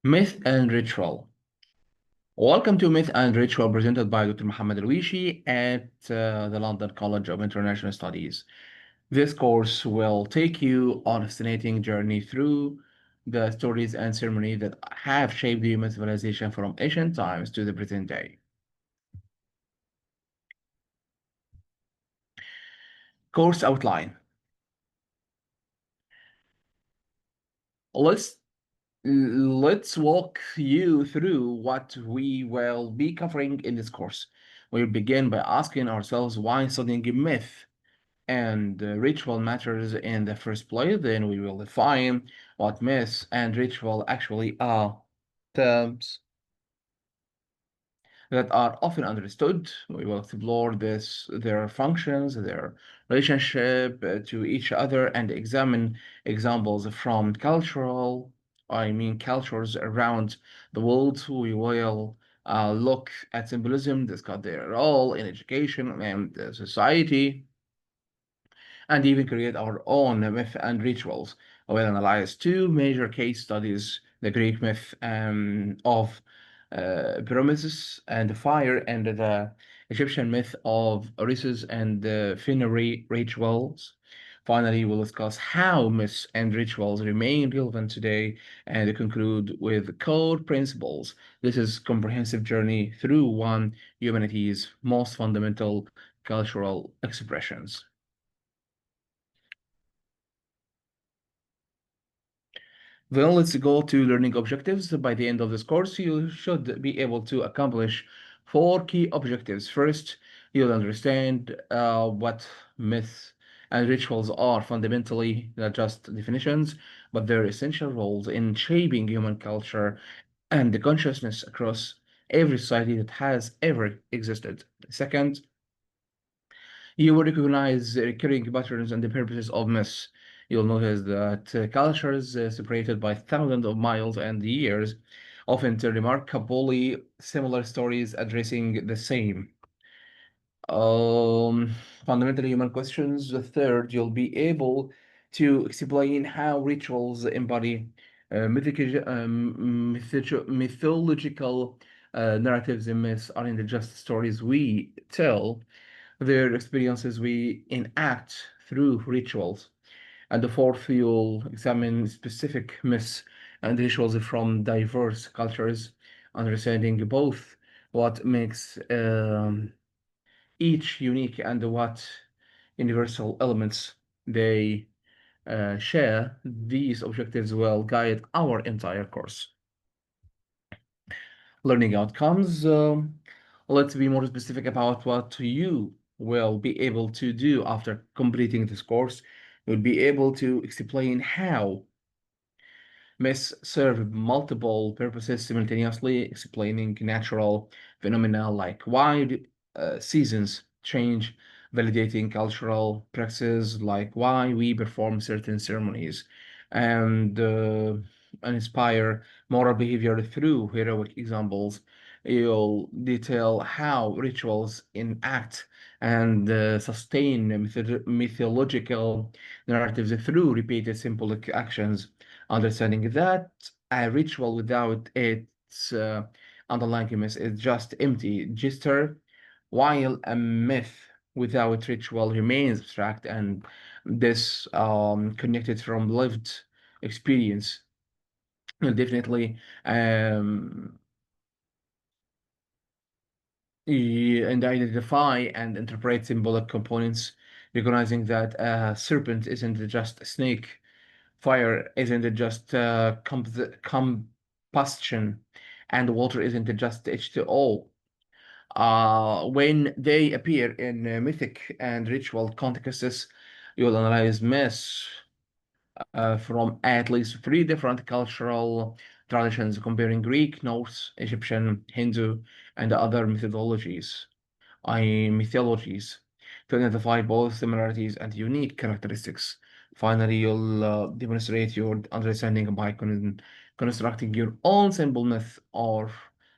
Myth and Ritual. Welcome to Myth and Ritual, presented by Dr. Muhammad Alwishi at the London College of International Studies. This course will take you on a fascinating journey through the stories and ceremonies that have shaped human civilization from ancient times to the present day. Course outline. Let's let's walk you through what we will be covering in this course. We'll begin by asking ourselves why studying myth and ritual matters in the first place. Then we will define what myths and ritual actually are, terms that are often understood. We will explore their functions, their relationship to each other, and examine examples from cultures around the world. We will look at symbolism, discuss their role in education and society, and even create our own myth and rituals. We'll analyze two major case studies, the Greek myth of Prometheus and fire, and the Egyptian myth of Orisis and the funerary rituals. Finally, we'll discuss how myths and rituals remain relevant today and conclude with core principles. This is a comprehensive journey through one humanity's most fundamental cultural expressions. Then let's go to learning objectives. By the end of this course, you should be able to accomplish four key objectives. First, you'll understand what myths and rituals are fundamentally, not just definitions, but their essential roles in shaping human culture and the consciousness across every society that has ever existed. Second, you will recognize recurring patterns and the purposes of myths. You'll notice that cultures separated by thousands of miles and years often tell remarkably similar stories addressing the same um, fundamental human questions. The third, you'll be able to explain how rituals embody mythological narratives and myths aren't just stories we tell, their experiences we enact through rituals. And the fourth, you'll examine specific myths and rituals from diverse cultures, understanding both what makes each unique and what universal elements they share. These objectives will guide our entire course. Learning outcomes. Let's be more specific about what you will be able to do after completing this course. You'll be able to explain how myths serve multiple purposes simultaneously, explaining natural phenomena like why seasons change, validating cultural practices like why we perform certain ceremonies, and inspire moral behavior through heroic examples. You'll detail how rituals enact and sustain mythological narratives through repeated symbolic actions, understanding that a ritual without its underlying myth is just empty gesture, while a myth without ritual remains abstract and this connected from lived experience. Will definitely and identify and interpret symbolic components, recognizing that a serpent isn't just a snake, fire isn't just combustion, and water isn't just H2O. When they appear in mythic and ritual contexts, you'll analyze myths from at least three different cultural traditions, comparing Greek, Norse, Egyptian, Hindu, and other mythologies to identify both similarities and unique characteristics. Finally, you'll demonstrate your understanding by constructing your own simple myth or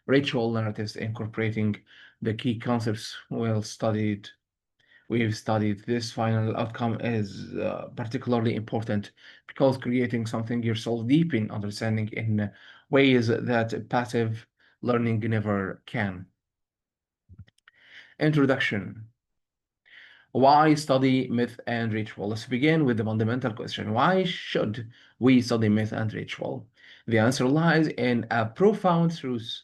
ritual narratives, incorporating the key concepts well studied we've studied, this final outcome is particularly important because creating something yourself deep in understanding in ways that passive learning never can. Introduction. Why study myth and ritual? Let's begin with the fundamental question. Why should we study myth and ritual? The answer lies in a profound truth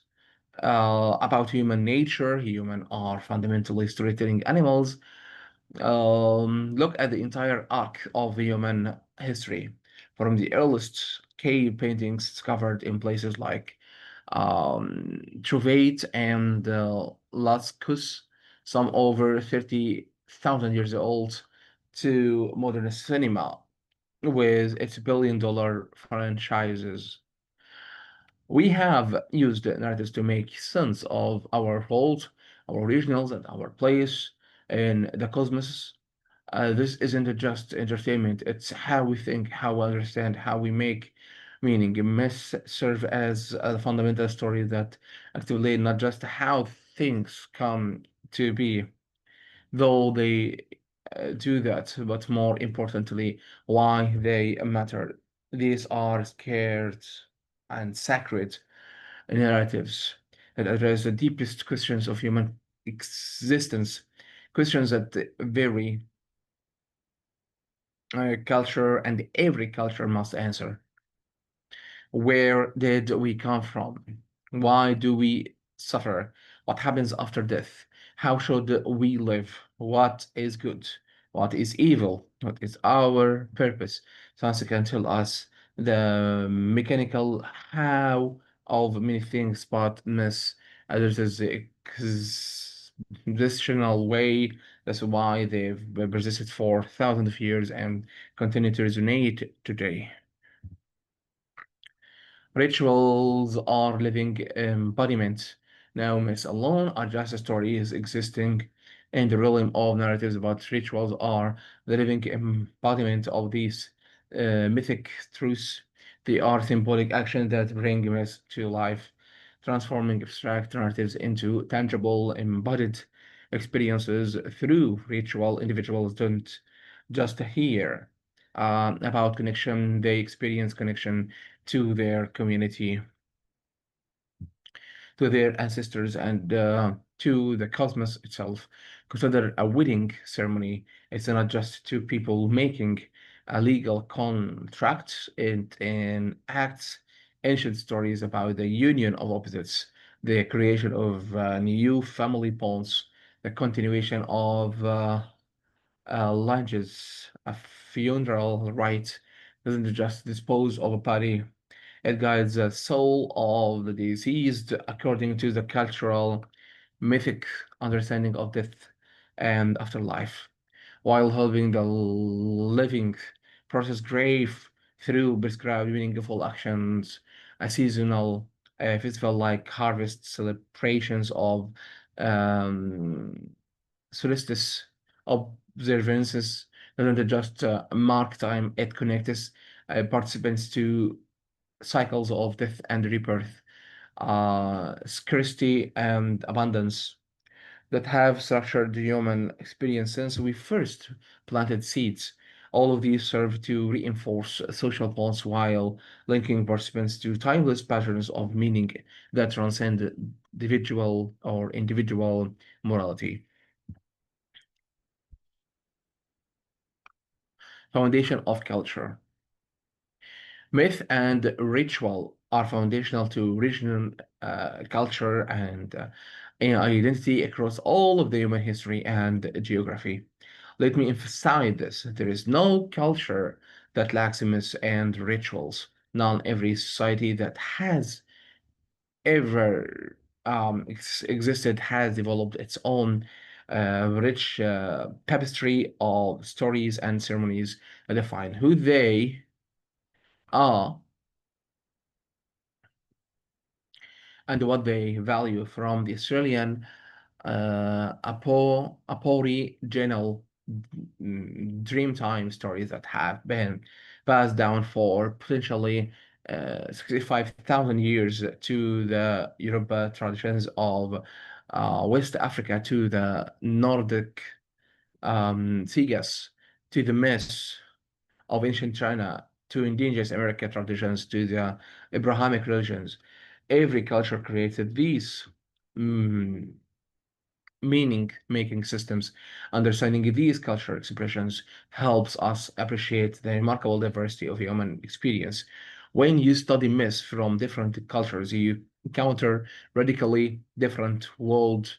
about human nature. Humans are fundamentally storytelling animals. Look at the entire arc of human history, from the earliest cave paintings discovered in places like Trouvate and Lascaux, some over 30,000 years old, to modern cinema with its billion-dollar franchises. We have used narratives to make sense of our world, our originals, and our place in the cosmos. This isn't just entertainment, it's how we think, how we understand, how we make meaning. Myths serve as a fundamental story that actively not just how things come to be, though they do that, but more importantly, why they matter. These are scared and sacred narratives that address the deepest questions of human existence, questions that vary culture and every culture must answer. Where did we come from? Why do we suffer? What happens after death? How should we live? What is good? What is evil? What is our purpose? Science can tell us the mechanical how of many things, but miss others is the expositional way. That's why they've persisted for thousands of years and continue to resonate today. Rituals are living embodiments. Now, myths alone are just stories existing in the realm of narratives, but rituals are the living embodiment of these mythic truths. They are symbolic actions that bring myths to life, transforming abstract narratives into tangible, embodied experiences through ritual. Individuals don't just hear about connection, they experience connection to their community, to their ancestors, and to the cosmos itself. Consider a wedding ceremony. It's not just two people making a legal contract. It enacts ancient stories about the union of opposites, the creation of new family bonds, the continuation of lineages. A funeral rite doesn't just dispose of a body, it guides the soul of the deceased according to the cultural, mythic understanding of death and afterlife, while helping the living process grief through prescribed meaningful actions, a seasonal festival like harvest celebrations of um, solstice observances doesn't just mark time, it connects participants to cycles of death and rebirth, scarcity and abundance that have structured the human experience since we first planted seeds. All of these serve to reinforce social bonds while linking participants to timeless patterns of meaning that transcend individual morality. Foundation of culture. Myth and ritual are foundational to regional culture and identity across all of the human history and geography. Let me emphasize this. There is no culture that lacks myths and rituals. None every society that has ever existed has developed its own rich tapestry of stories and ceremonies that define who they are and what they value from the Australian Aboriginal Dreamtime stories that have been passed down for potentially 65,000 years to the Yoruba traditions of West Africa to the Nordic Seagas, to the myths of ancient China, to indigenous American traditions, to the Abrahamic religions. Every culture created these mm, meaning making systems. Understanding these cultural expressions helps us appreciate the remarkable diversity of human experience. When you study myths from different cultures, you encounter radically different world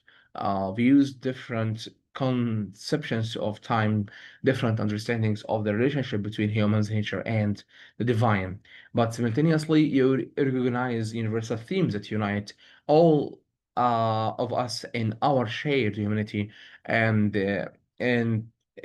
views, different conceptions of time, different understandings of the relationship between humans, nature, and the divine. But simultaneously, you recognize universal themes that unite all of us in our shared humanity and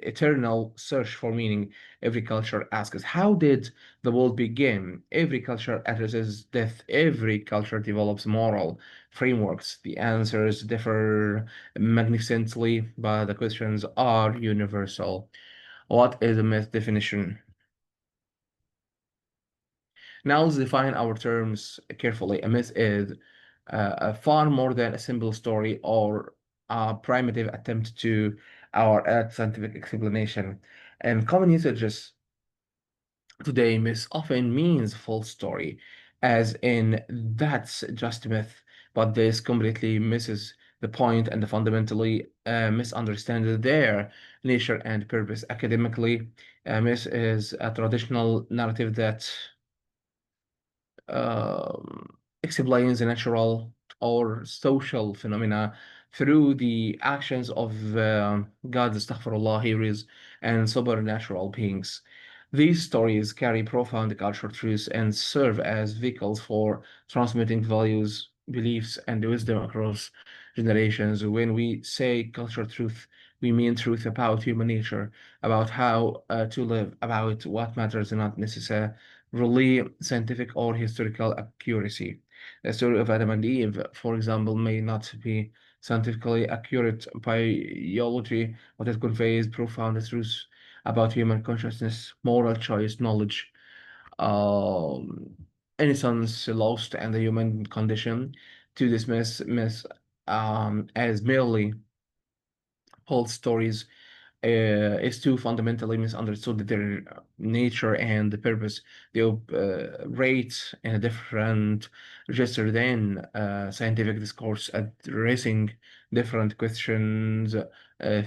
eternal search for meaning. Every culture asks, how did the world begin? Every culture addresses death. Every culture develops moral frameworks. The answers differ magnificently, but the questions are universal. What is a myth definition? Now let's define our terms carefully. A myth is far more than a simple story or a primitive attempt to our scientific explanation. And common usages today, myth often means false story, as in that's just a myth, but this completely misses the point and fundamentally misunderstands their nature and purpose. Academically, a myth is a traditional narrative that explains the natural or social phenomena through the actions of gods, astaghfirullah, heroes, and supernatural beings. These stories carry profound cultural truths and serve as vehicles for transmitting values, beliefs, and wisdom across generations. When we say cultural truth, we mean truth about human nature, about how to live, about what matters, and not necessarily scientific or historical accuracy. The story of Adam and Eve, for example, may not be scientifically accurate biology, but it conveys profound truths about human consciousness, moral choice, knowledge, um, innocence lost, and the human condition. To dismiss myths as merely false stories is to fundamentally misunderstood their nature and the purpose. They operate in a different register than scientific discourse, addressing different questions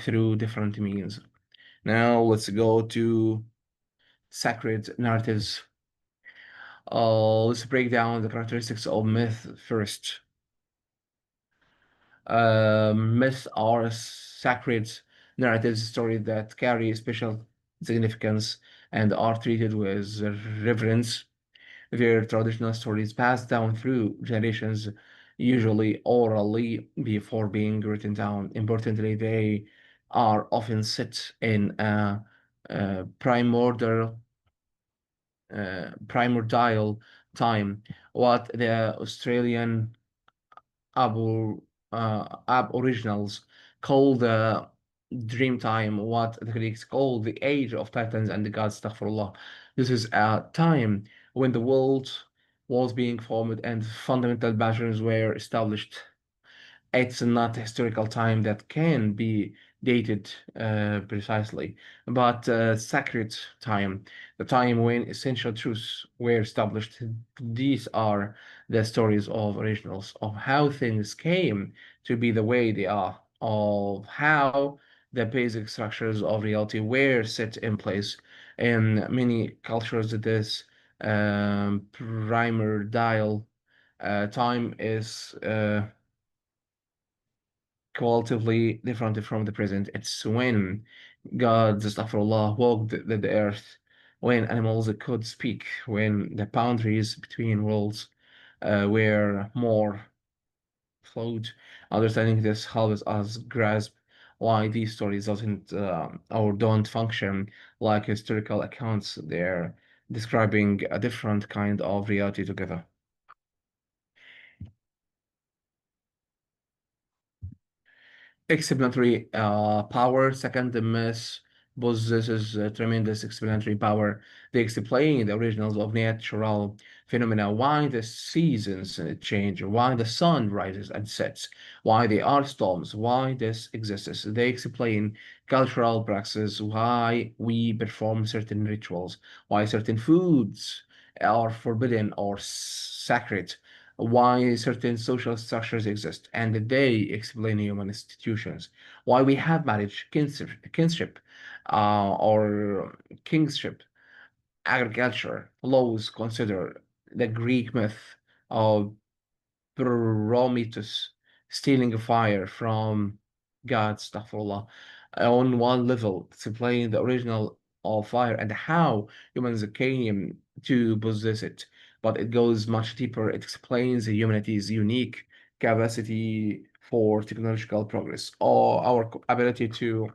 through different means. Now let's go to sacred narratives. Let's break down the characteristics of myth first. Myths are sacred narratives, stories that carry special significance and are treated with reverence. Their traditional stories passed down through generations, usually orally, before being written down. Importantly, they are often set in a primordial time, what the Australian Aboriginals call the dream time, what the Greeks call the age of titans and the gods, astaghfirullah. This is a time when the world was being formed and fundamental patterns were established. It's not a historical time that can be dated precisely, but sacred time, the time when essential truths were established. These are the stories of originals, of how things came to be the way they are, of how the basic structures of reality were set in place. In many cultures, this primordial time is qualitatively different from the present. It's when God, astaghfirullah, walked the earth, when animals could speak, when the boundaries between worlds were more fluid. Understanding this helps us grasp why these stories doesn't or don't function like historical accounts. They're describing a different kind of reality together. Explanatory power. Second, the myth possesses tremendous explanatory power. They explain the originals of natural phenomena, why the seasons change, why the sun rises and sets, why there are storms, why this exists. They explain cultural practices, why we perform certain rituals, why certain foods are forbidden or sacred, why certain social structures exist, and they explain human institutions, why we have marriage, kinship, or kingship, agriculture, laws consider the Greek myth of Prometheus stealing a fire from God, astaghfirullah, on one level, explaining the original of fire and how humans came to possess it. But it goes much deeper. It explains humanity's unique capacity for technological progress or our ability to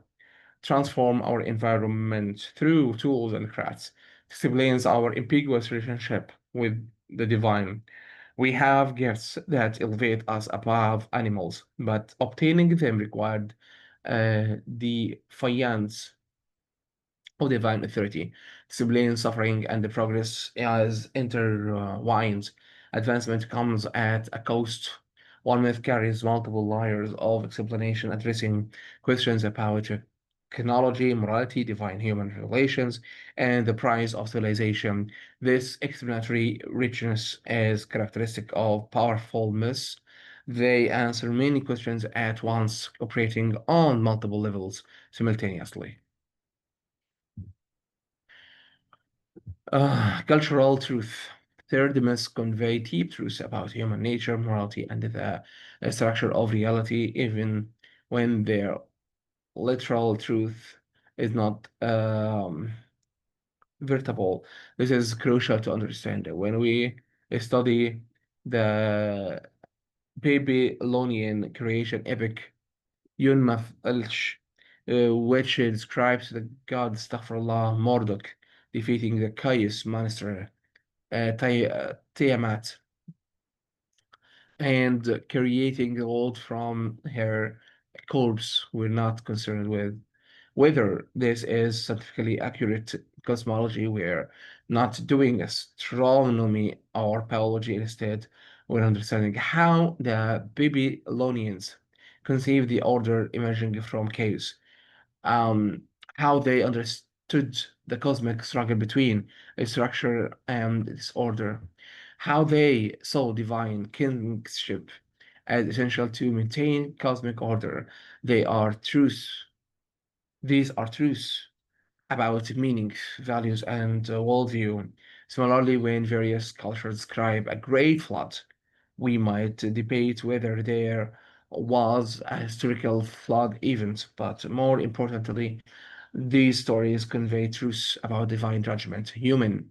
transform our environment through tools and crafts. It explains our ambiguous relationship with the divine. We have gifts that elevate us above animals, but obtaining them required defiance of divine authority. Discipline, suffering, and the progress as intertwined. Advancement comes at a cost. One myth carries multiple layers of explanation addressing questions about technology, morality, divine human relations, and the price of civilization. This explanatory richness is characteristic of powerful myths. They answer many questions at once, operating on multiple levels simultaneously. Cultural truth. Third myths convey deep truths about human nature, morality, and the structure of reality, even when their literal truth is not veritable. This is crucial to understand. When we study the Babylonian creation epic, Yunmath Elch, which describes the god Astaghfirullah Marduk defeating the Caius monster Tiamat and creating the world from her corpse. We're not concerned with whether this is scientifically accurate cosmology. We're not doing astronomy or biology. Instead, we're understanding how the Babylonians conceived the order emerging from chaos, um, how they understood the cosmic struggle between structure and disorder, how they saw divine kingship as essential to maintain cosmic order. They are truths. These are truths about meaning, values, and worldview. Similarly, when various cultures describe a great flood, we might debate whether there was a historical flood event, but more importantly, these stories convey truths about divine judgment, human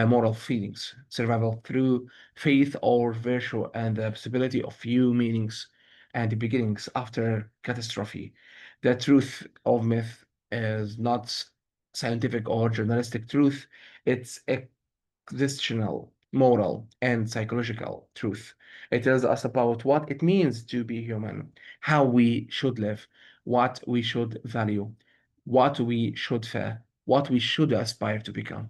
moral feelings, survival through faith or virtue, and the possibility of new meanings and beginnings after catastrophe. The truth of myth is not scientific or journalistic truth, it's existential, moral, and psychological truth. It tells us about what it means to be human, how we should live, what we should value, what we should fear, what we should aspire to become.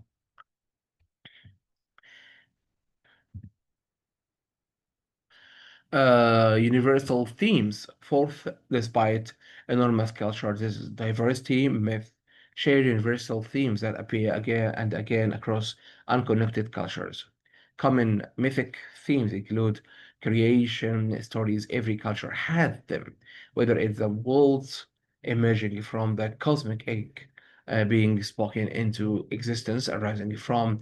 Universal themes. Fourth, despite enormous cultural diversity, myth share universal themes that appear again and again across unconnected cultures. Common mythic themes include creation stories. Every culture had them, whether it's the worlds emerging from the cosmic egg, being spoken into existence, arising from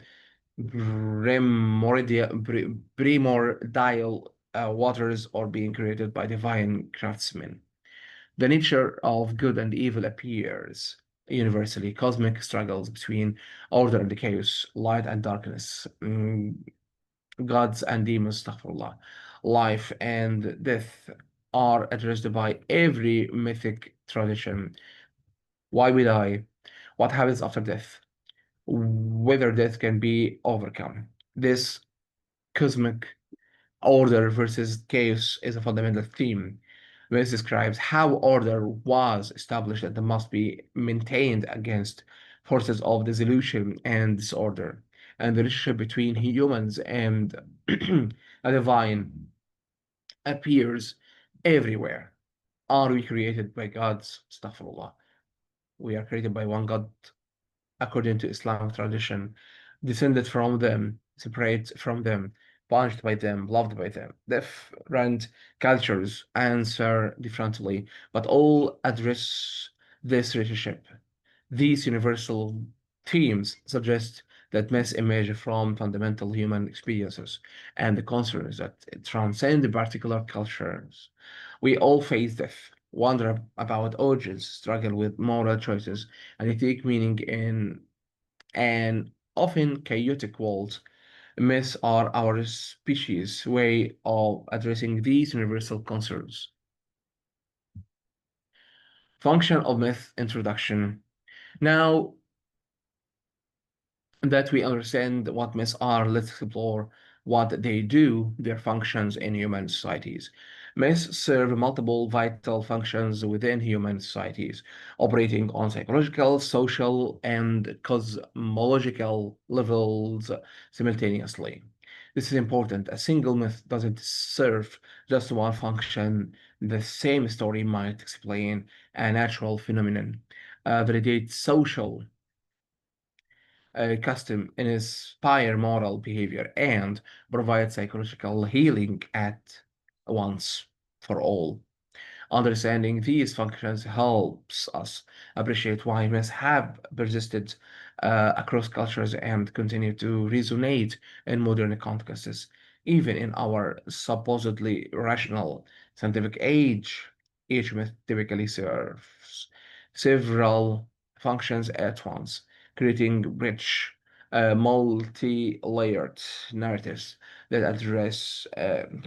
primordial waters or being created by divine craftsmen. The nature of good and evil appears universally. Cosmic struggles between order and chaos, light and darkness, gods and demons, astaghfirullah, life and death are addressed by every mythic tradition. Why we die? What happens after death? Whether death can be overcome. This cosmic order versus chaos is a fundamental theme. This describes how order was established and must be maintained against forces of dissolution and disorder, and the relationship between humans and the divine appears everywhere. Are we created by God's astaghfirullah? We are created by one God according to Islamic tradition, descended from them, separate from them, punished by them, loved by them. Different cultures answer differently, but all address this relationship. These universal themes suggest that myths emerge from fundamental human experiences and the concerns that transcend particular cultures. We all face death, wonder about origins, struggle with moral choices, and take meaning in an often chaotic world. Myths are our species' way of addressing these universal concerns. Function of myth introduction. Now that we understand what myths are, let's explore what they do, their functions in human societies. Myths serve multiple vital functions within human societies, operating on psychological, social, and cosmological levels simultaneously. This is important. A single myth doesn't serve just one function. The same story might explain a natural phenomenon, validate social custom inspire moral behavior and provide psychological healing at once for all. Understanding these functions helps us appreciate why myths have persisted across cultures and continue to resonate in modern contexts. Even in our supposedly rational scientific age, each myth typically serves several functions at once, creating rich, multi-layered narratives that address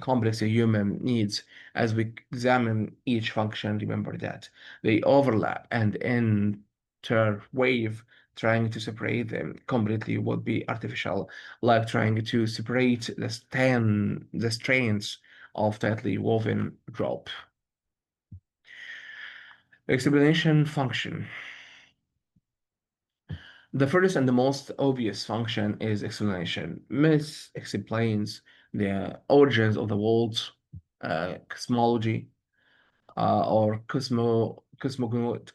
complex human needs. As we examine each function, remember that they overlap and interweave. Trying to separate them completely would be artificial, like trying to separate the strands of tightly woven rope. Explanation function. The first and the most obvious function is explanation. Myth explains the origins of the world, cosmology, or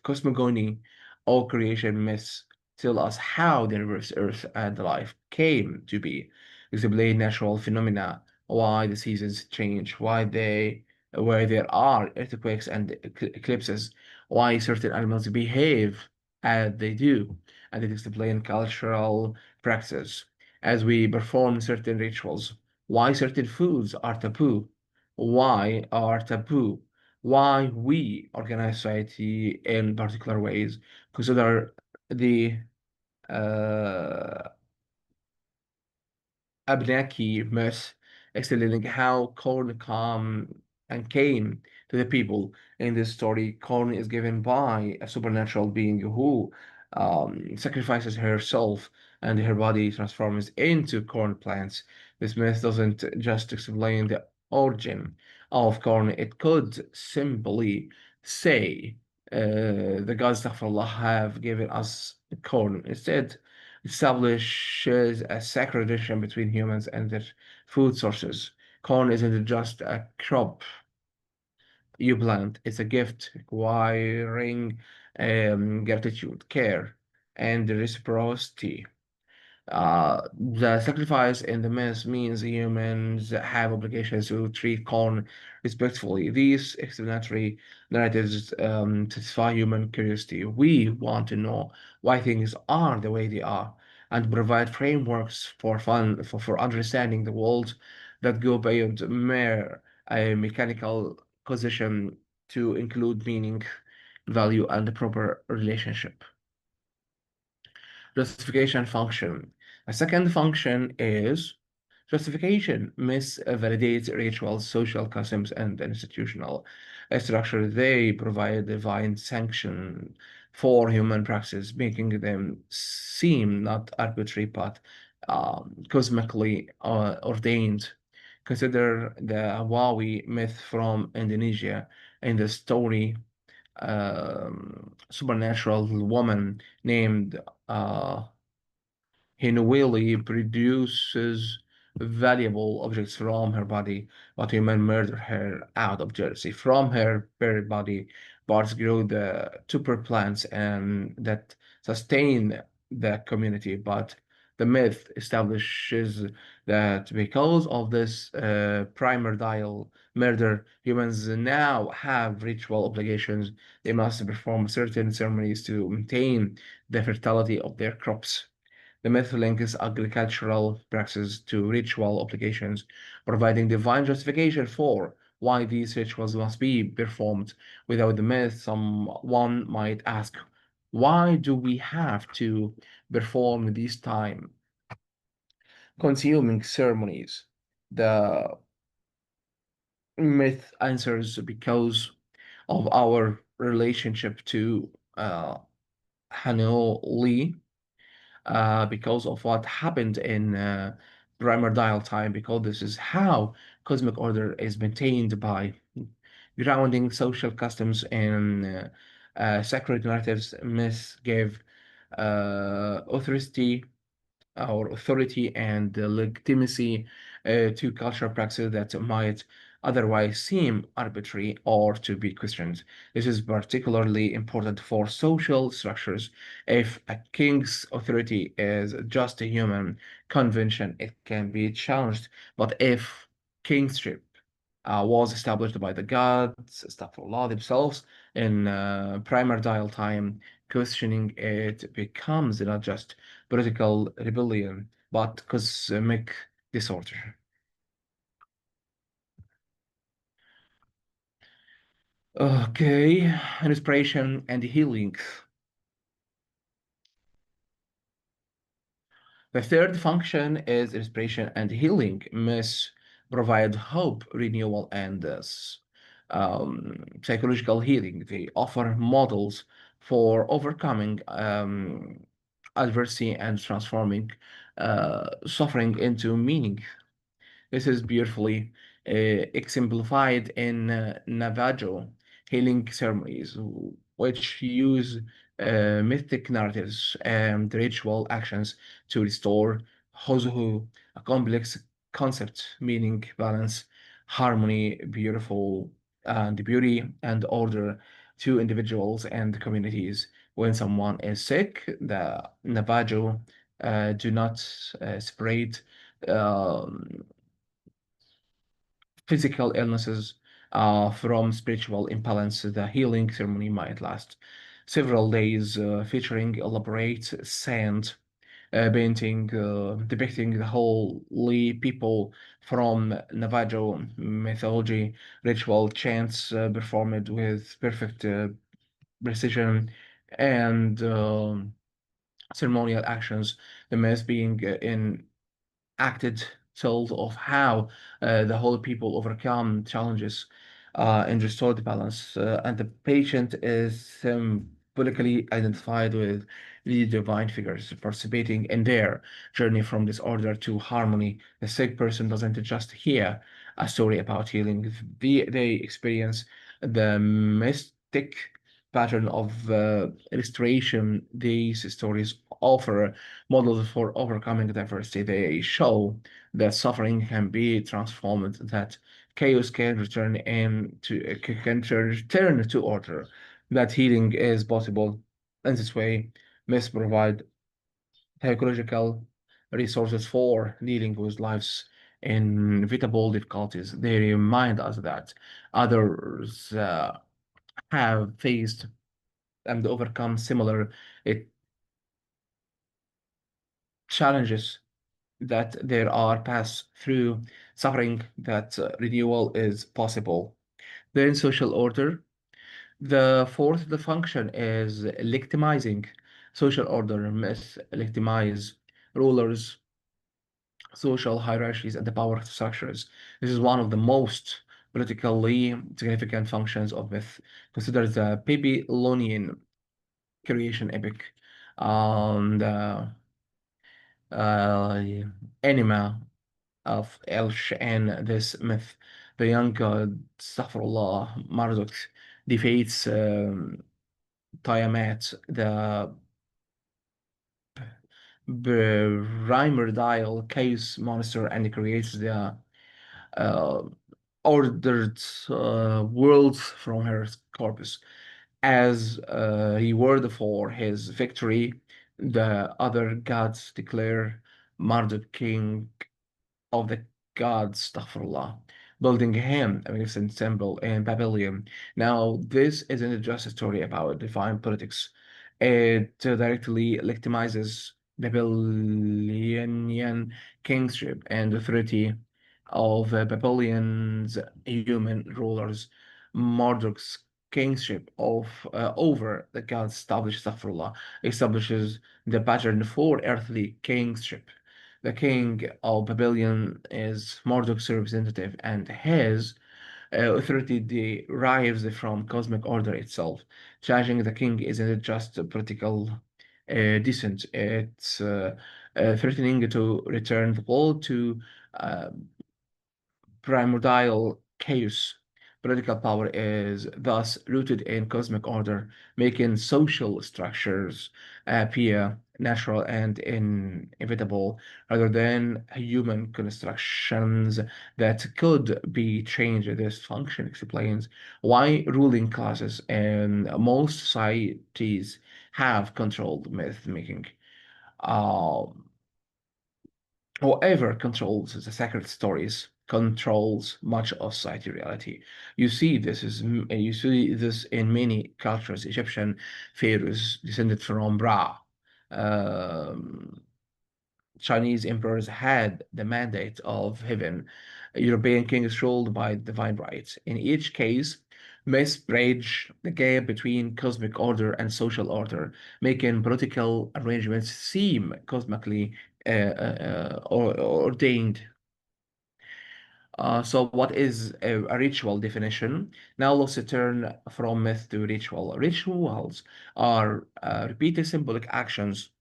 cosmogony or creation myths tell us how the universe, Earth, and life came to be. Explain natural phenomena, why the seasons change, where there are earthquakes and eclipses, why certain animals behave as they do, and it explains cultural practices as we perform certain rituals, why certain foods are taboo, why we organize society in particular ways. Consider the uh, Abenaki myth explaining how corn come and came to the people. In this story, corn is given by a supernatural being who sacrifices herself and her body transforms into corn plants. This myth doesn't just explain the origin of corn, it could simply say the gods Astaghfirullah have given us corn. Instead, establishes a sacred relation between humans and their food sources. Corn isn't just a crop you plant, it's a gift requiring gratitude, care, and reciprocity. The sacrifice in the myth means humans have obligations to treat corn respectfully. These explanatory narratives satisfy human curiosity. We want to know why things are the way they are and provide frameworks for understanding the world that go beyond mere mechanical causation to include meaning, value, and the proper relationship. Justification function. A second function is justification. Myths validate rituals, social customs, and institutional structure. They provide divine sanction for human practice, making them seem not arbitrary but cosmically ordained. Consider the Hawaii myth from Indonesia. In the story, supernatural woman named uh, Hinuwili produces valuable objects from her body, but human murder her out of jealousy. From her buried body, parts grow the super plants and that sustain the community. But the myth establishes that because of this primordial murder, humans now have ritual obligations. They must perform certain ceremonies to maintain the fertility of their crops. The myth links agricultural practices to ritual obligations, providing divine justification for why these rituals must be performed. Without the myth, someone might ask, why do we have to perform these time consuming ceremonies? The myth answers because of our relationship to uh, Hanoli, because of what happened in primordial time, because this is how cosmic order is maintained by grounding social customs and sacred narratives. Myths give authority or authority and legitimacy to cultural practices that might otherwise seem arbitrary or to be questioned. This is particularly important for social structures. If a king's authority is just a human convention, it can be challenged. But if kingship was established by the gods, astaghfirullah, themselves in primordial time, questioning it becomes not just political rebellion, but cosmic disorder. Okay, inspiration and healing. The third function is inspiration and healing. Myths provide hope, renewal, and psychological healing. They offer models for overcoming adversity and transforming suffering into meaning. This is beautifully exemplified in Navajo healing ceremonies, which use mythic narratives and ritual actions to restore Hozuhu, a complex concept meaning balance, harmony, beauty and order to individuals and communities. When someone is sick, the Navajo do not separate um, physical illnesses from spiritual imbalance. The healing ceremony might last several days, featuring elaborate sand painting depicting the holy people from Navajo mythology, ritual chants performed with perfect precision, and ceremonial actions. The myth being in acted told of how the whole people overcome challenges and restore the balance. And the patient is symbolically identified with the divine figures participating in their journey from disorder to harmony. The sick person doesn't just hear a story about healing, they experience the mystic pattern of restoration. These stories offer models for overcoming diversity. They show that suffering can be transformed, that chaos can return to order, that healing is possible. In this way, myths provide psychological resources for dealing with life's inevitable difficulties. They remind us that others have faced and overcome similar uh, challenges, that there are paths through suffering, that renewal is possible. Then social order. The fourth the function is legitimizing social order. Myths legitimize rulers, social hierarchies, and the power structures. This is one of the most politically significant functions of myth. Consider the Babylonian creation epic. The uh, anima of Elsh and this myth. The young god, Astaghfirullah, Marduk, defeats Tiamat, the primordial chaos monster, and creates the uh, ordered world from her corpus. As a reward for his victory, the other gods declare Marduk king of the gods, astaghfirullah, building him a magnificent temple in Babylon. Now, this isn't just a story about divine politics. It directly legitimizes Babylonian kingship and authority of Babylon's human rulers. Marduk's kingship of over the gods establishes the pattern for earthly kingship. The king of Babylon is Marduk's representative, and his authority derives from cosmic order itself. Challenging the king isn't just a political dissent, it's threatening to return the world to uh, primordial chaos. Political power is thus rooted in cosmic order, making social structures appear natural and inevitable rather than human constructions that could be changed. This function explains why ruling classes in most societies have controlled myth making. Um, Whoever controls the sacred stories controls much of society reality. You see this in many cultures. Egyptian pharaohs descended from Ra. Um, Chinese emperors had the mandate of heaven. European kings ruled by divine rights. In each case, myths bridge the gap between cosmic order and social order, making political arrangements seem cosmically ordained. So what is a ritual definition? Now let's turn from myth to ritual. Rituals are repeated symbolic actions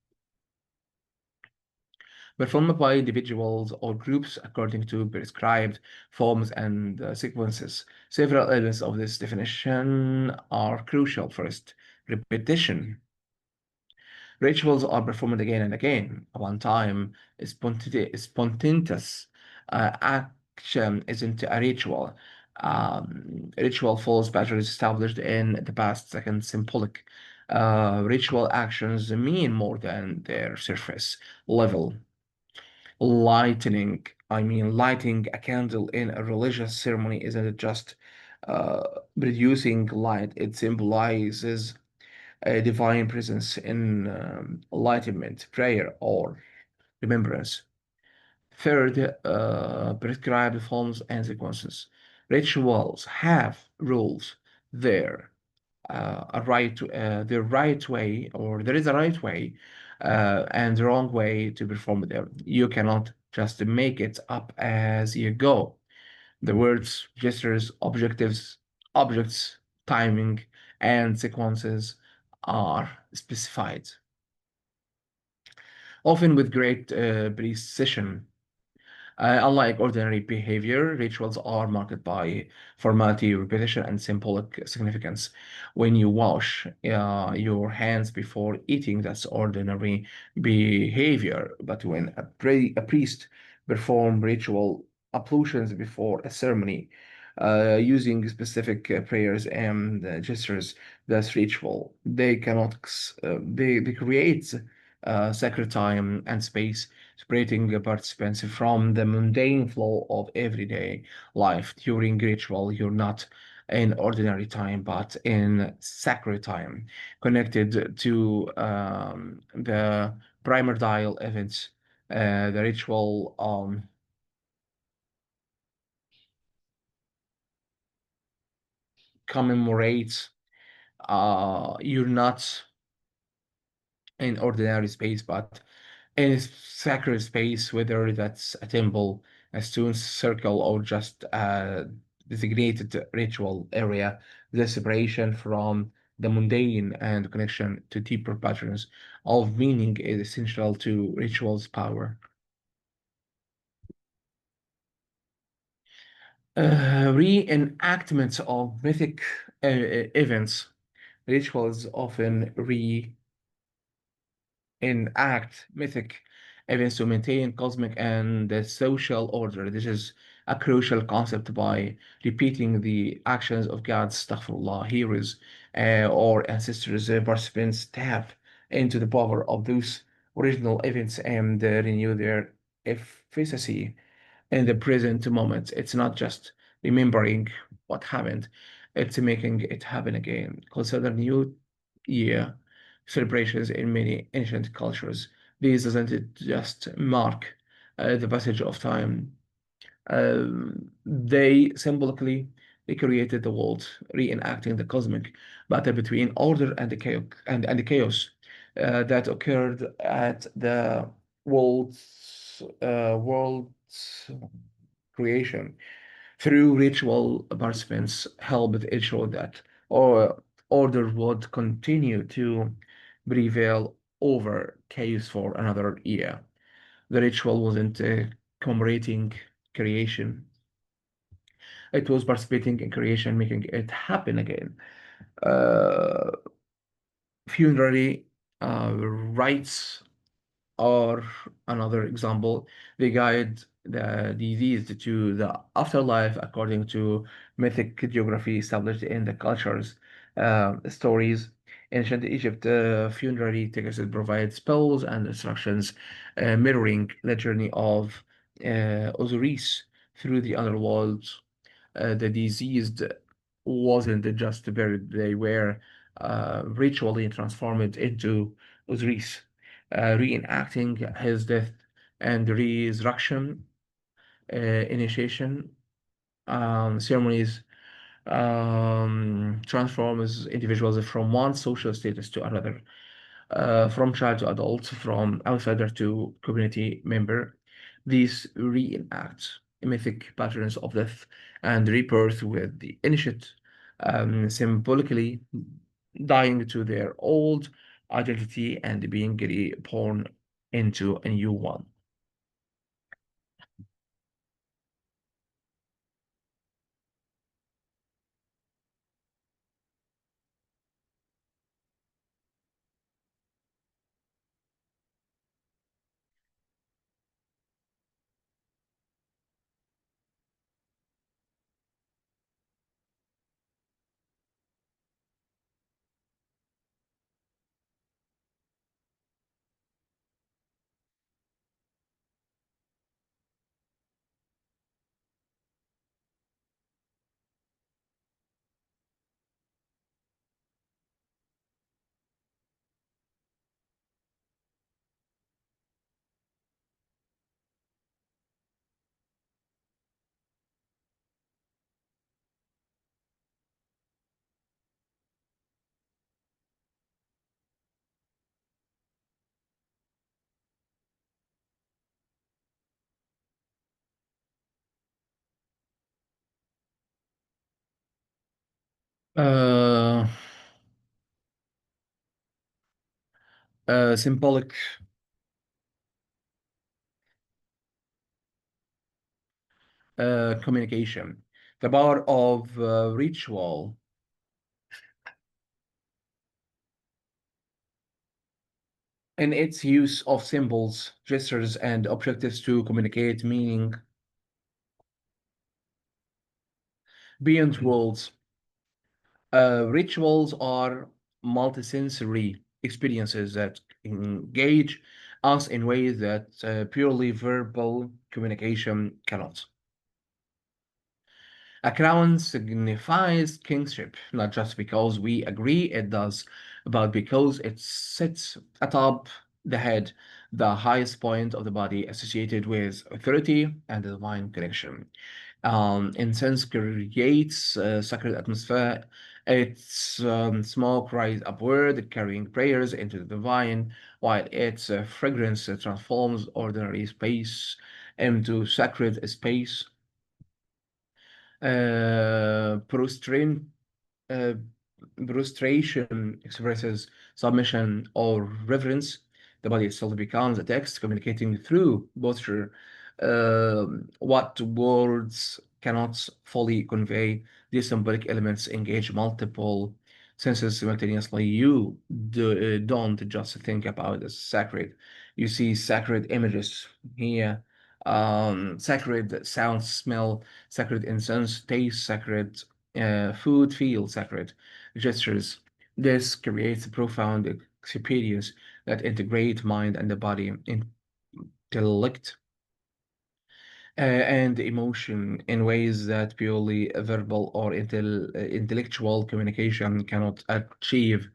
performed by individuals or groups according to prescribed forms and sequences. Several elements of this definition are crucial. First, repetition. Rituals are performed again and again. One time, spontaneous action isn't a ritual. Ritual follows patterns established in the past. Second, symbolic. Ritual actions mean more than their surface level. Lighting a candle in a religious ceremony isn't just uh, producing light, it symbolizes a divine presence in enlightenment, prayer, or remembrance. Third, prescribed forms and sequences. Rituals have rules there. The right way, or there is a right way and the wrong way to perform them. You cannot just make it up as you go. The words, gestures, objects, timing, and sequences are specified, often with great precision. Unlike ordinary behavior, rituals are marked by formality, repetition, and symbolic significance. When you wash your hands before eating, that's ordinary behavior. But when a priest perform ritual ablutions before a ceremony, using specific prayers and gestures, that's ritual. They create sacred time and space separating the participants from the mundane flow of everyday life. During ritual, you're not in ordinary time, but in sacred time, connected to the primordial events. The ritual commemorates you're not in ordinary space, but in a sacred space, whether that's a temple, a stone circle, or just a designated ritual area, the separation from the mundane and connection to deeper patterns of meaning is essential to rituals' power. Reenactments of mythic events. Rituals often reenact mythic events to maintain cosmic and the social order. This is a crucial concept by repeating the actions of God's astaghfirullah, heroes or ancestors, participants tap into the power of those original events and renew their efficacy in the present moment. It's not just remembering what happened, it's making it happen again. Consider New Year celebrations in many ancient cultures. These doesn't just mark the passage of time, they symbolically recreated the world, reenacting the cosmic battle between order and the chaos that occurred at the world's creation. Through ritual, participants helped ensure that order would continue to prevail over chaos for another year. The ritual wasn't commemorating creation, it was participating in creation, making it happen again. Uh, Funerary rites are another example. They guide the deceased to the afterlife according to mythic geography established in the culture's stories. Ancient Egypt funerary texts provide spells and instructions mirroring the journey of Osiris through the underworld. The deceased wasn't just buried, they were ritually transformed into Osiris, reenacting his death and resurrection. Initiation ceremonies transforms individuals from one social status to another, from child to adult, from outsider to community member. These reenact mythic patterns of death and rebirth, with the initiate symbolically dying to their old identity and being reborn into a new one. Uh, Symbolic communication. The power of ritual in its use of symbols, gestures, and objectives to communicate meaning beyond words. Rituals are multisensory experiences that engage us in ways that purely verbal communication cannot. A crown signifies kingship, not just because we agree it does, but because it sits atop the head, the highest point of the body associated with authority and the divine connection. Incense creates a sacred atmosphere. Its smoke rises upward, carrying prayers into the divine, while its fragrance transforms ordinary space into sacred space. Prostrate uh, prostration expresses submission or reverence. The body itself becomes a text communicating through posture what words cannot fully convey. These symbolic elements engage multiple senses simultaneously. You don't just think about the sacred, You see sacred images here, sacred sounds, smell, sacred incense, taste, sacred food, feel, sacred gestures. This creates a profound experience that integrate mind and the body, intellect, and emotion in ways that purely verbal or intellectual communication cannot achieve.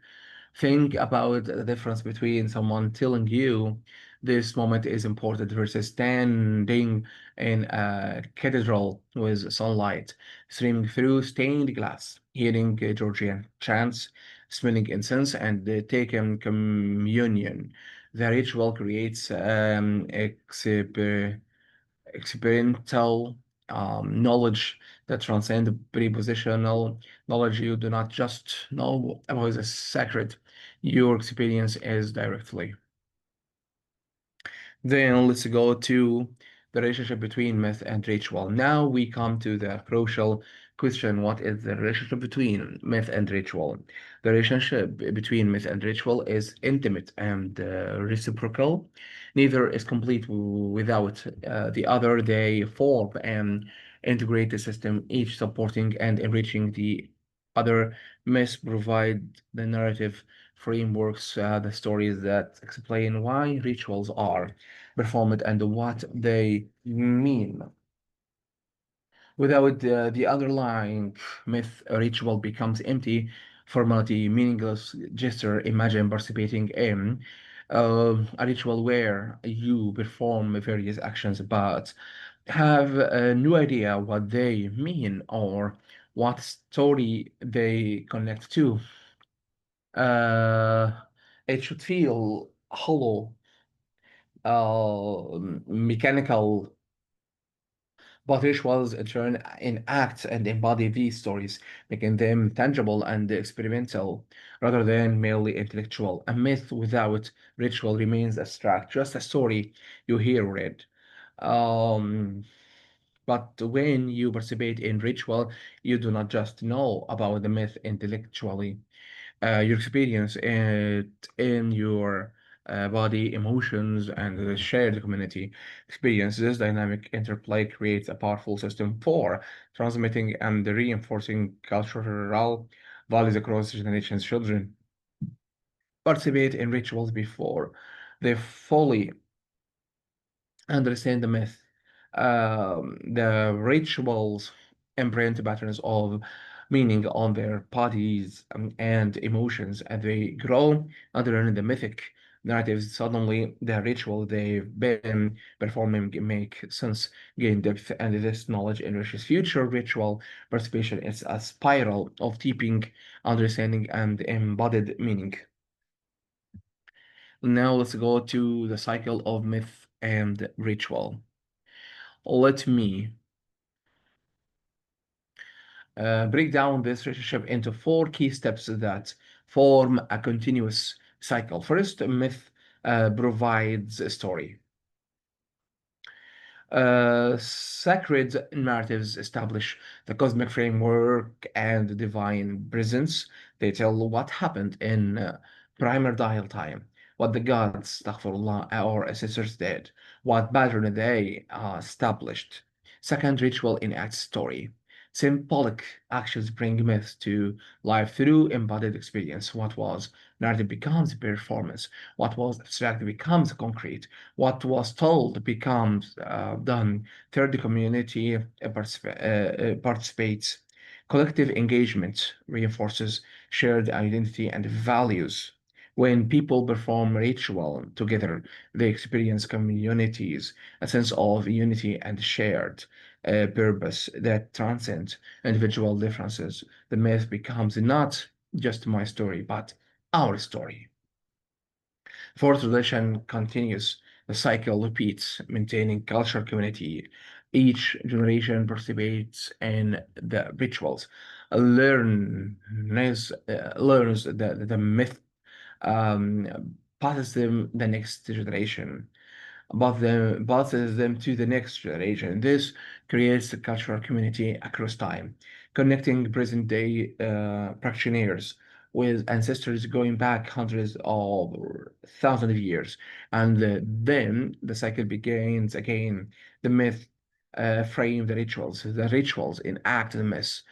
Think about the difference between someone telling you this moment is important versus standing in a cathedral with sunlight streaming through stained glass, hearing Georgian chants, smelling incense, and taking communion. The ritual creates experiential knowledge that transcends prepositional knowledge. You do not just know about the sacred, your experience is directly. Then let's go to the relationship between myth and ritual. Now we come to the crucial question, what is the relationship between myth and ritual? The relationship between myth and ritual is intimate and reciprocal. Neither is complete without the other. They form an integrated system, each supporting and enriching the other. Myths provide the narrative frameworks, the stories that explain why rituals are performed and what they mean. Without the underlying myth, a ritual becomes empty, formality, meaningless gesture. Imagine participating in a ritual where you perform various actions but have no idea what they mean or what story they connect to. Uh, it should feel hollow, mechanical, but rituals in turn enact and embody these stories, making them tangible and experimental rather than merely intellectual. A myth without ritual remains abstract, just a story you hear or read. Um, but when you participate in ritual, you do not just know about the myth intellectually, you experience it in your body, emotions, and the shared community experience. This dynamic interplay creates a powerful system for transmitting and reinforcing cultural values across generations. Children participate in rituals before they fully understand the myth. The rituals imprint patterns of meaning on their bodies and emotions as they grow under the mythic narratives. Suddenly, the ritual they've been performing make sense, gain depth, and this knowledge enriches future ritual participation. It's a spiral of deepening understanding and embodied meaning. Now let's go to the cycle of myth and ritual. Let me break down this relationship into four key steps that form a continuous cycle. First, myth provides a story. Sacred narratives establish the cosmic framework and divine presence. They tell what happened in primordial time, what the gods, astaghfirullah, or ancestors did, what pattern they established. Second, ritual enacts story. Symbolic actions bring myths to life through embodied experience. What was narrative becomes performance. What was abstract becomes concrete. What was told becomes done. Third, the community participates. Collective engagement reinforces shared identity and values. When people perform ritual together, they experience communities, a sense of unity and shared purpose that transcends individual differences. The myth becomes not just my story, but our story. For tradition continues, the cycle repeats, maintaining cultural community. Each generation participates in the rituals, learns the myth, passes them the next generation, passes them to the next generation. This creates a cultural community across time, connecting present day practitioners with ancestors going back hundreds of or thousands of years. And then the cycle begins again. The myth frame the rituals enact the myth.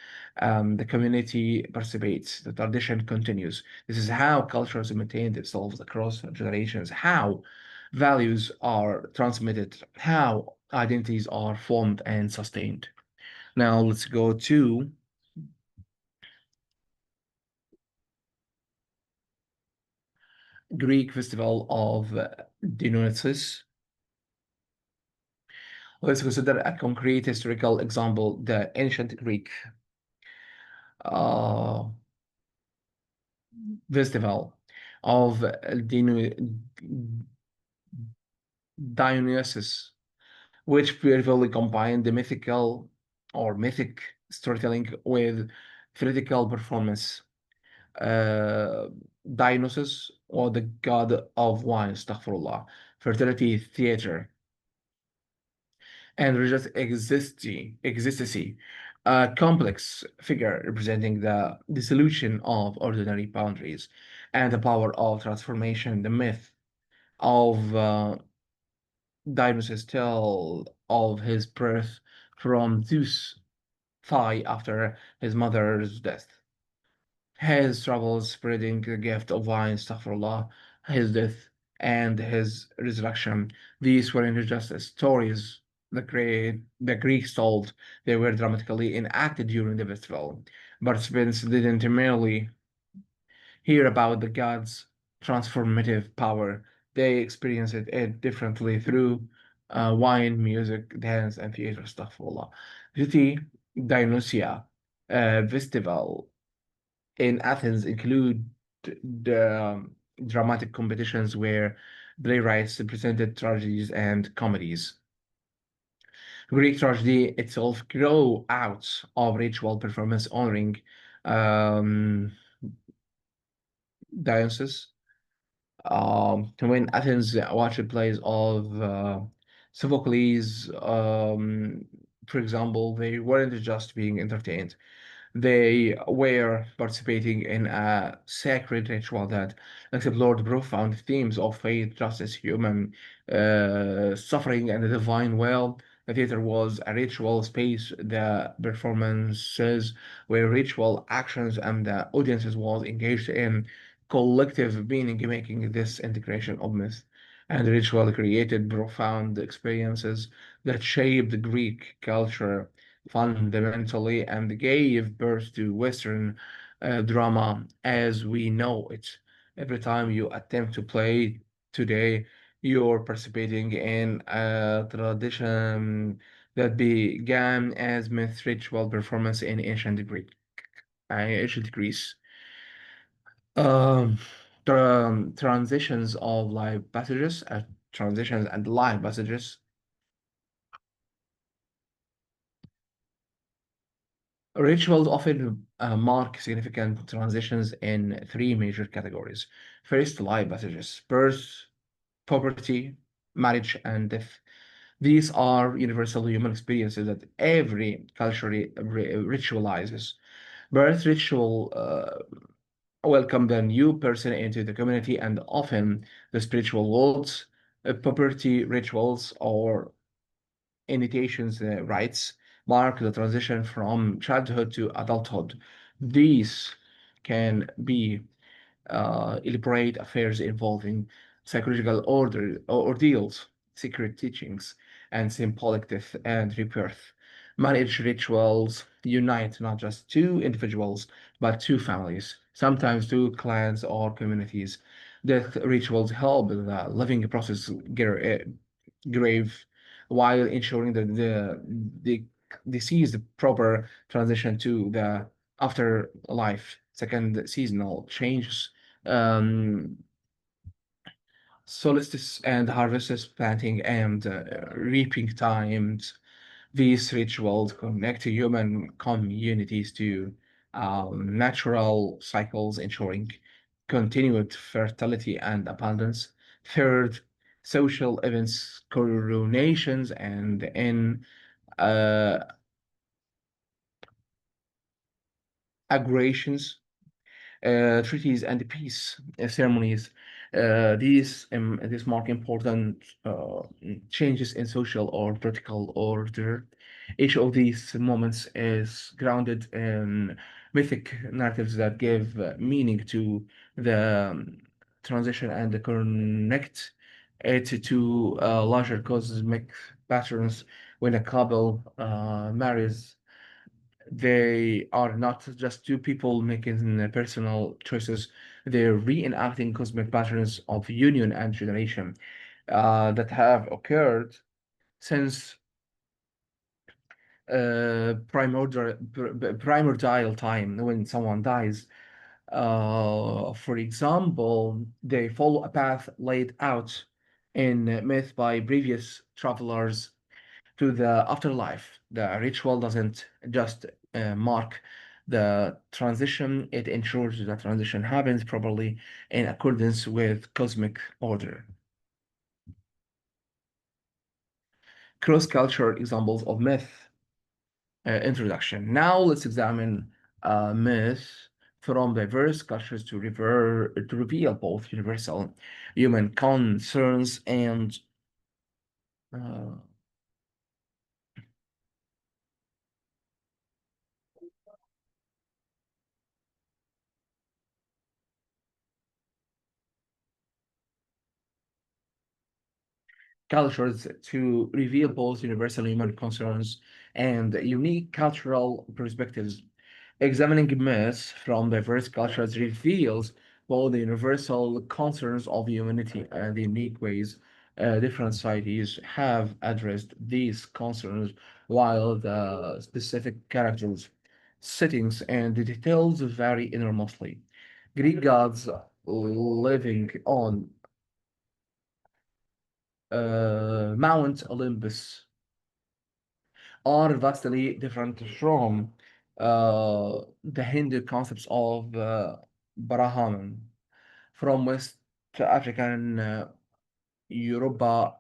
The community participates, the tradition continues. This is how cultures maintain themselves across generations, how values are transmitted, how identities are formed and sustained. Now let's go to Greek festival of Dionysus. Let's consider a concrete historical example, the ancient Greek uh, festival of Dionysus, which beautifully combined the mythical or mythic storytelling with theatrical performance. Uh, Dionysus, or the god of wine, astaghfirullah, fertility, theater, and religious existency, a complex figure representing the dissolution of ordinary boundaries and the power of transformation. The myth of Dionysus tell of his birth from Zeus' thigh after his mother's death, his travels spreading the gift of wine, astaghfirullah, his death, and his resurrection. These weren't just stories the Greeks told, they were dramatically enacted during the festival. Participants didn't merely hear about the gods' transformative power, they experienced it differently through wine, music, dance, and theater, astaghfirullah. ذاتي Dionysia festival in Athens include the dramatic competitions where playwrights presented tragedies and comedies. Greek tragedy itself grew out of ritual performance honoring um, Dionysus. When Athens watched plays of Sophocles, for example, they weren't just being entertained. They were participating in a sacred ritual that explored profound themes of faith, justice, human suffering, and the divine will. The theater was a ritual space. The performances were ritual actions, and the audiences was engaged in collective meaning making. This integration of myth and ritual created profound experiences that shaped Greek culture fundamentally and gave birth to Western drama as we know it. Every time you attempt to play today, you're participating in a tradition that began as myth ritual performance in ancient Greece. Um, transitions of live passages, transitions and live passages. Rituals often mark significant transitions in three major categories. First, life passages, birth, poverty, marriage, and death. These are universal human experiences that every culture ritualizes. Birth ritual welcome the new person into the community and often the spiritual worlds. Poverty rituals or initiations rites mark the transition from childhood to adulthood. These can be elaborate affairs involving psychological ordeals, secret teachings, and symbolic death and rebirth. Marriage rituals unite not just two individuals, but two families, sometimes two clans or communities. Death rituals help the living process grave while ensuring that the deceased proper transition to the afterlife. Second, seasonal changes, um, solstice and harvests, planting and reaping times. These rituals connect human communities to natural cycles, ensuring continued fertility and abundance. Third, social events, coronations, and uh, aggregations treaties and peace ceremonies. These mark important changes in social or political order. Each of these moments is grounded in mythic narratives that give meaning to the transition and connect it to larger cosmic patterns. When a couple marries, they are not just two people making personal choices, they're reenacting cosmic patterns of union and generation that have occurred since primordial time when someone dies. For example, they follow a path laid out in myth by previous travelers to the afterlife. The ritual doesn't just mark the transition, it ensures the transition happens properly in accordance with cosmic order. Cross-cultural examples of myth introduction. Now let's examine myth from diverse cultures to reveal both universal human concerns and uh, cultures to reveal both universal human concerns and unique cultural perspectives. Examining myths from diverse cultures reveals both the universal concerns of humanity and the unique ways different societies have addressed these concerns, while the specific characters, settings, and the details vary enormously. Greek gods living on Mount Olympus are vastly different from the Hindu concepts of Brahman, from West African Yoruba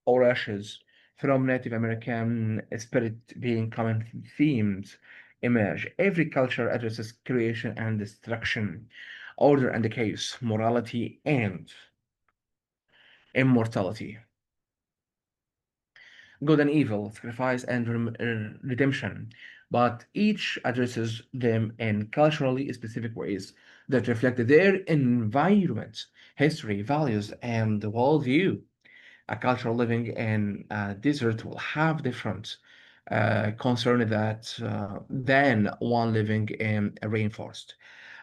orishas, from Native American spirit being common themes emerge. Every culture addresses creation and destruction, order and chaos, morality and immortality, good and evil, sacrifice and redemption, but each addresses them in culturally specific ways that reflect their environment, history, values, and worldview. A culture living in a desert will have different concern than one living in a rainforest.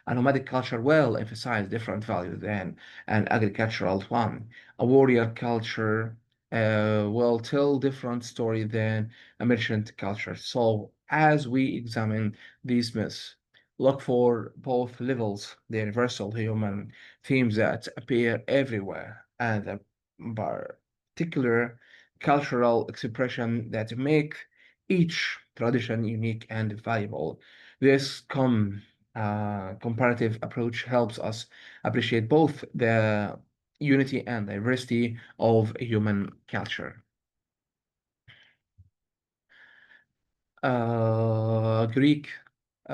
A nomadic culture will emphasize different values than an agricultural one. A warrior culture will tell different story than a merchant culture. So as we examine these myths, look for both levels, the universal human themes that appear everywhere, and the particular cultural expression that make each tradition unique and valuable. This comparative approach helps us appreciate both the unity and diversity of human culture. Greek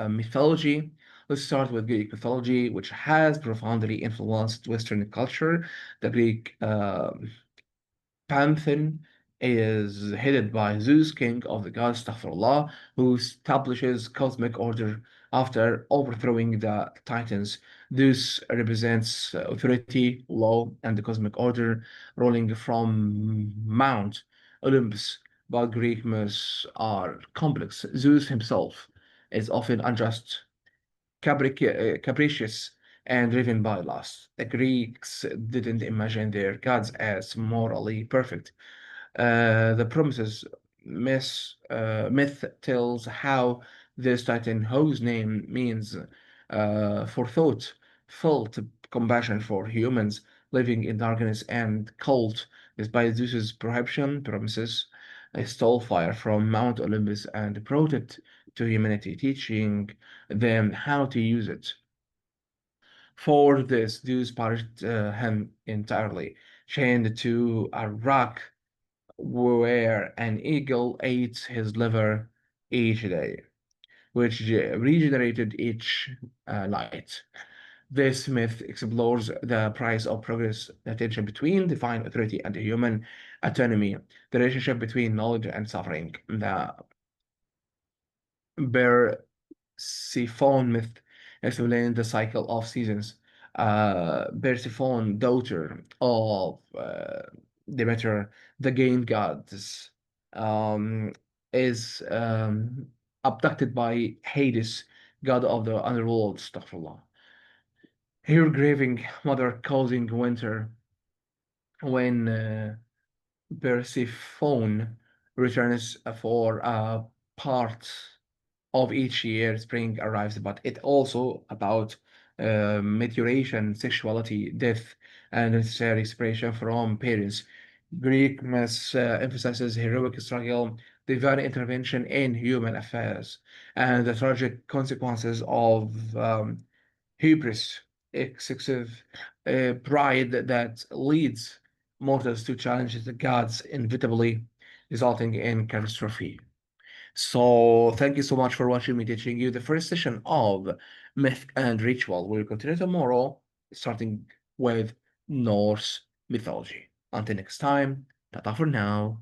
mythology. Let's start with Greek mythology, which has profoundly influenced Western culture. The Greek pantheon is headed by Zeus, king of the gods, Astaghfirullah, who establishes cosmic order after overthrowing the Titans. Zeus represents authority, law, and the cosmic order ruling from Mount Olympus. But Greek myths are complex. Zeus himself is often unjust, capricious, and driven by lust. The Greeks didn't imagine their gods as morally perfect. The Promises myth tells how this titan, whose name means forethought, felt compassion for humans living in darkness and cold. Despite Zeus's prohibition, Promises stole fire from Mount Olympus and brought it to humanity, teaching them how to use it. For this, Zeus punished him entirely, chained to a rock where an eagle ate his liver each day, which regenerated each night. This myth explores the price of progress, the tension between divine authority and human autonomy, the relationship between knowledge and suffering. The Persephone myth explains the cycle of seasons. Persephone, daughter of Demeter, the game goddess, um, is abducted by Hades, god of the underworld. Astaghfirullah. Her grieving mother causing winter when Persephone returns for a part of each year. Spring arrives, but it also about maturation, sexuality, death, and necessary separation from parents. Greek myths emphasizes heroic struggle, divine intervention in human affairs, and the tragic consequences of hubris, excessive pride that leads mortals to challenge the gods, inevitably resulting in catastrophe. So, thank you so much for watching me teaching you the first session of Myth and Ritual. We'll continue tomorrow, starting with Norse mythology. Until next time, ta for now.